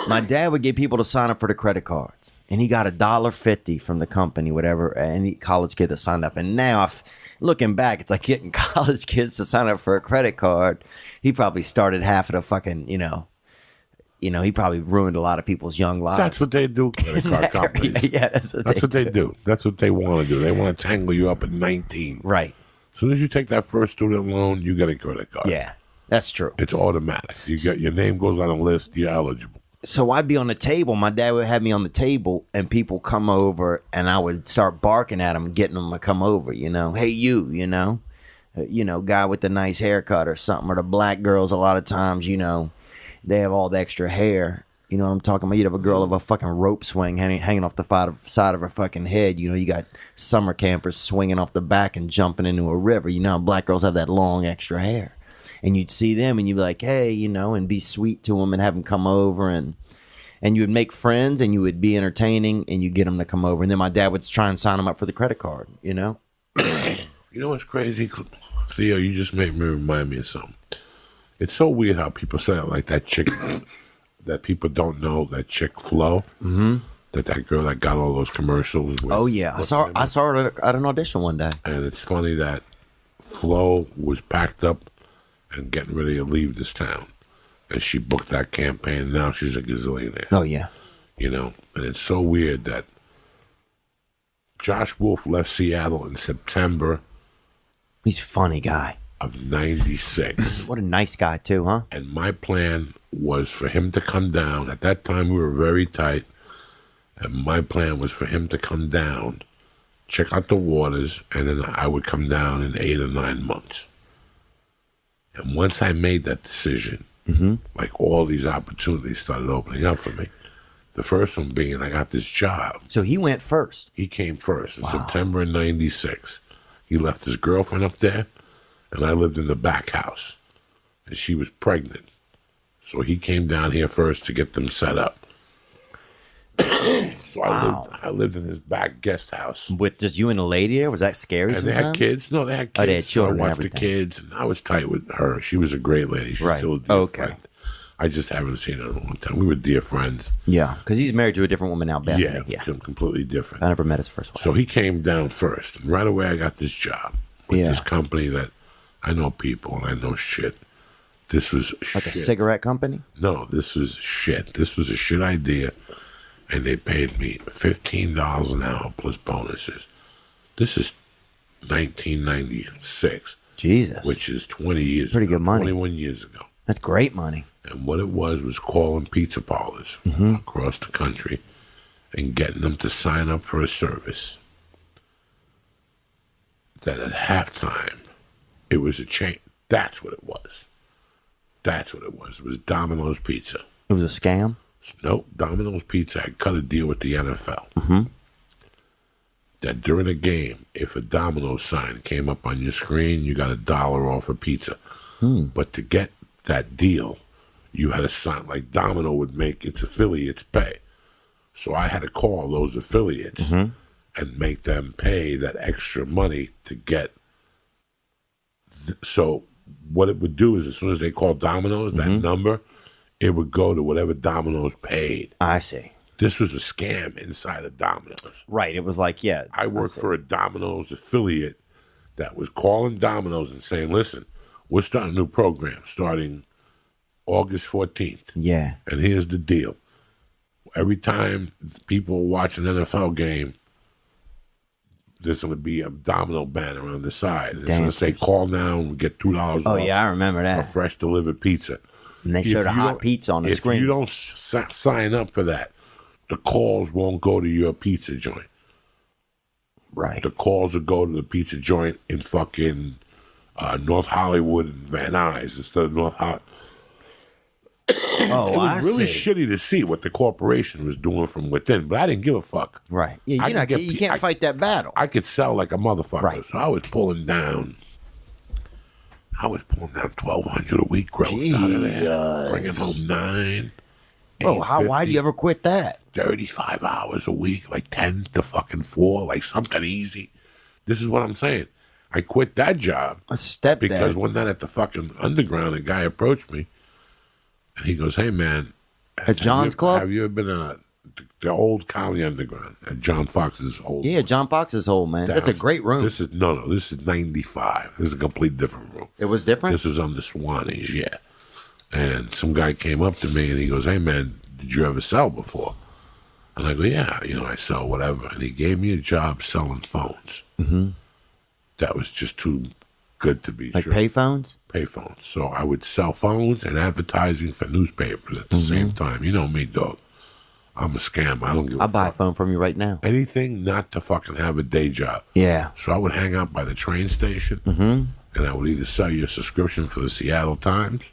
My dad would get people to sign up for the credit cards, and he got $1.50 from the company, whatever, any college kid that signed up. And now, looking back, it's like getting college kids to sign up for a credit card. He probably started half of the fucking, he probably ruined a lot of people's young lives. That's what they do, credit card companies. Yeah, that's what they do. That's what they want to do. They want to tangle you up at 19. Right. As soon as you take that first student loan, you get a credit card. Yeah, that's true. It's automatic. You get your name goes on a list. You're eligible. So I'd be on the table. My dad would have me on the table, and people come over, and I would start barking at them, getting them to come over. Hey, you, guy with the nice haircut or something, or the black girls. A lot of times, they have all the extra hair. You know what I'm talking about? You'd have a girl of a fucking rope swing hanging off the side of her fucking head. You got summer campers swinging off the back and jumping into a river. Black girls have that long extra hair. And you'd see them and you'd be like, hey, and be sweet to them and have them come over. And you would make friends and you would be entertaining and you get them to come over. And then my dad would try and sign them up for the credit card, You know what's crazy? Theo, you just made me remind me of something. It's so weird how people say it, like that chick that people don't know, that chick Flo, that girl that got all those commercials. Oh yeah, I saw her at an audition one day. And it's funny that Flo was packed up and getting ready to leave this town, and she booked that campaign. And now she's a gazillionaire. Oh yeah, and it's so weird that Josh Wolf left Seattle in September. He's a funny guy. Of 96. What a nice guy too, huh? And my plan was for him to come down. At that time, we were very tight. And my plan was for him to come down, check out the waters, and then I would come down in 8 or 9 months. And once I made that decision, like all these opportunities started opening up for me. The first one being I got this job. So he went first. He came first in September of 96. He left his girlfriend up there. And I lived in the back house, and she was pregnant. So he came down here first to get them set up. So I lived in his back guest house. With just you and a lady there? Was that scary and sometimes? They had kids. No, they had kids. Oh, they had children. So I watched the kids, and I was tight with her. She was a great lady. She's still a dear friend. I just haven't seen her in a long time. We were dear friends. Yeah, because he's married to a different woman now, Bethany. Yeah, completely different. I never met his first wife. So he came down first. And right away, I got this job with this company that I know people and I know shit. This was like a cigarette company? No, this was shit. This was a shit idea. And they paid me $15 an hour plus bonuses. This is 1996. Jesus. Which is 20 years Pretty ago. good money. 21 years ago. That's great money. And what it was calling pizza parlors across the country and getting them to sign up for a service that at halftime, it was a chain. That's what it was. That's what it was. It was Domino's Pizza. It was a scam? Nope. Domino's Pizza had cut a deal with the NFL. That during a game, if a Domino's sign came up on your screen, you got $1 off a pizza. But to get that deal, you had to sign, like Domino would make its affiliates pay. So I had to call those affiliates and make them pay that extra money to get. So what it would do is as soon as they called Domino's, that number, it would go to whatever Domino's paid. I see. This was a scam inside of Domino's. Right. It was like, I worked for a Domino's affiliate that was calling Domino's and saying, listen, we're starting a new program starting August 14th. Yeah. And here's the deal. Every time people watch an NFL game, there's going to be a Domino banner on the side. It's going to say, call now and get $2 off. Oh, yeah, I remember that. A fresh delivered pizza. And they showed a hot pizza on the screen. If you don't sign up for that, the calls won't go to your pizza joint. Right. The calls will go to the pizza joint in fucking North Hollywood and Van Nuys instead of North Hollywood. Oh, it was really shitty to see what the corporation was doing from within, but I didn't give a fuck. Right. Yeah, you can't fight that battle. I could sell like a motherfucker. Right. So I was pulling down $1,200 a week gross out of there, bringing home 9. Bro, why do you ever quit that? 35 hours a week, like 10 to fucking 4, like something easy. This is what I'm saying. I quit that job because one night at the fucking underground, a guy approached me and he goes, hey man, At John's Club? Have you ever been at the old Comedy Underground at John Fox's old? Yeah, John Fox's old, man. That's a great room. This is This is 95. This is a complete different room. It was different? This was on the Swannies, yeah. And some guy came up to me and he goes, "Hey man, did you ever sell before?" And I go, "Yeah, I sell whatever." And he gave me a job selling phones. Mm-hmm. That was just too good to be like true. Payphones? Payphones. So I would sell phones and advertising for newspapers at the same time. You know me, dog. I'm a scam. I don't give a fuck. I'll buy a phone from you right now. Anything not to fucking have a day job. Yeah. So I would hang out by the train station, and I would either sell you a subscription for the Seattle Times,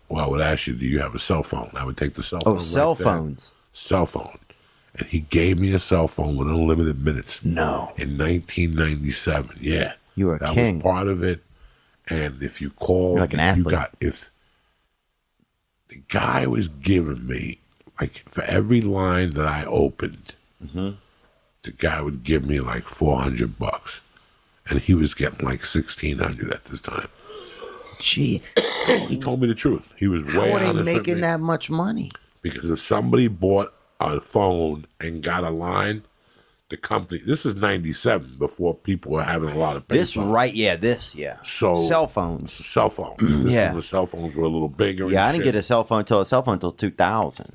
or I would ask you, "Do you have a cell phone?" I would take the cell phone. Oh, cell phones. Cell phone. And he gave me a cell phone with unlimited minutes. No. In 1997, yeah. You were a that king. Was part of it. And if you called, you're like an athlete. If the guy was giving me, like, for every line that I opened, the guy would give me like $400, and he was getting like $1,600 at this time. Gee, he told me the truth. He was way. How are they making that much money? Because if somebody bought a phone and got a line, the company. This is 97, before people were having a lot of. This phones. right? Yeah, this. Yeah. So cell phones. Cell phones. This Yeah. the cell phones were a little bigger. Yeah, I and didn't shit. get a cell phone until 2000.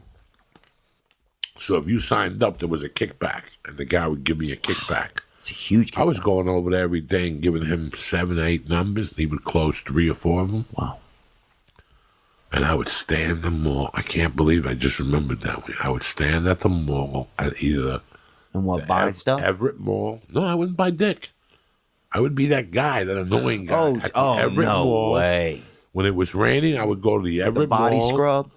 So if you signed up, there was a kickback, and the guy would give me a kickback. It's a huge kickback. I was going over there every day and giving him 7 or 8 numbers, and he would close 3 or 4 of them. Wow. And I would stand at the mall. I can't believe I just remembered that way. I would stand at the mall at either and what, buy stuff? Everett Mall. No, I wouldn't buy dick. I would be that guy, that annoying guy. At the Everett no Mall. way. When it was raining, I would go to the Everett body Mall. scrub?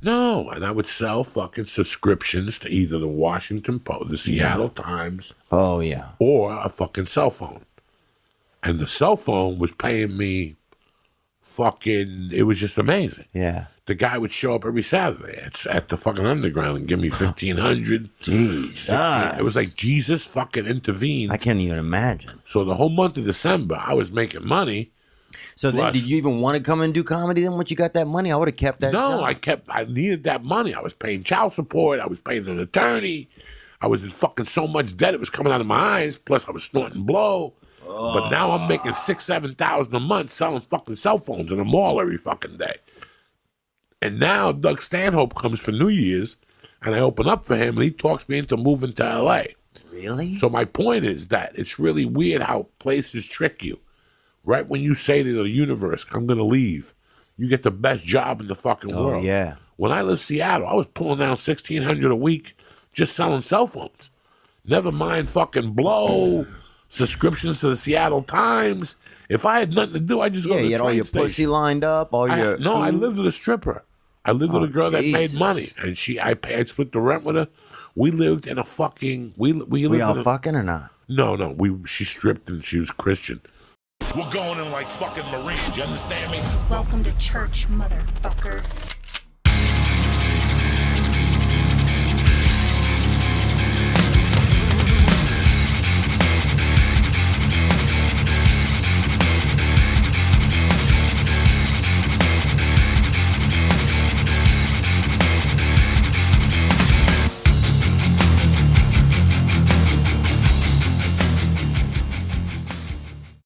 No, and I would sell fucking subscriptions to either the Washington Post, the Seattle Times. Oh, yeah. Or a fucking cell phone. And the cell phone was paying me fucking, it was just amazing. Yeah. The guy would show up every Saturday at the fucking underground and give me $1,500. Jeez. It was like Jesus fucking intervened. I can't even imagine. So the whole month of December, I was making money. So then, did you even want to come and do comedy then once you got that money? I would have kept that. No, job. I needed that money. I was paying child support. I was paying an attorney. I was in fucking so much debt it was coming out of my eyes. Plus I was snorting blow. But now I'm making $6,000-7,000 a month selling fucking cell phones in the mall every fucking day. And now Doug Stanhope comes for New Year's, and I open up for him, and he talks me into moving to L.A. Really? So my point is that it's really weird how places trick you. Right when you say to the universe, "I'm going to leave," you get the best job in the fucking world. Yeah. When I lived in Seattle, I was pulling down $1,600 a week just selling cell phones. Never mind fucking blow. Subscriptions to the Seattle Times. If I had nothing to do, I'd just go to the you had all train your station. pussy lined up. I lived with a stripper. I lived with a girl that made money, and I split the rent with her. We lived in a fucking. We lived all in fucking or not? No. She stripped and she was Christian. We're going in like fucking Marines. You understand me? Welcome to church, motherfucker.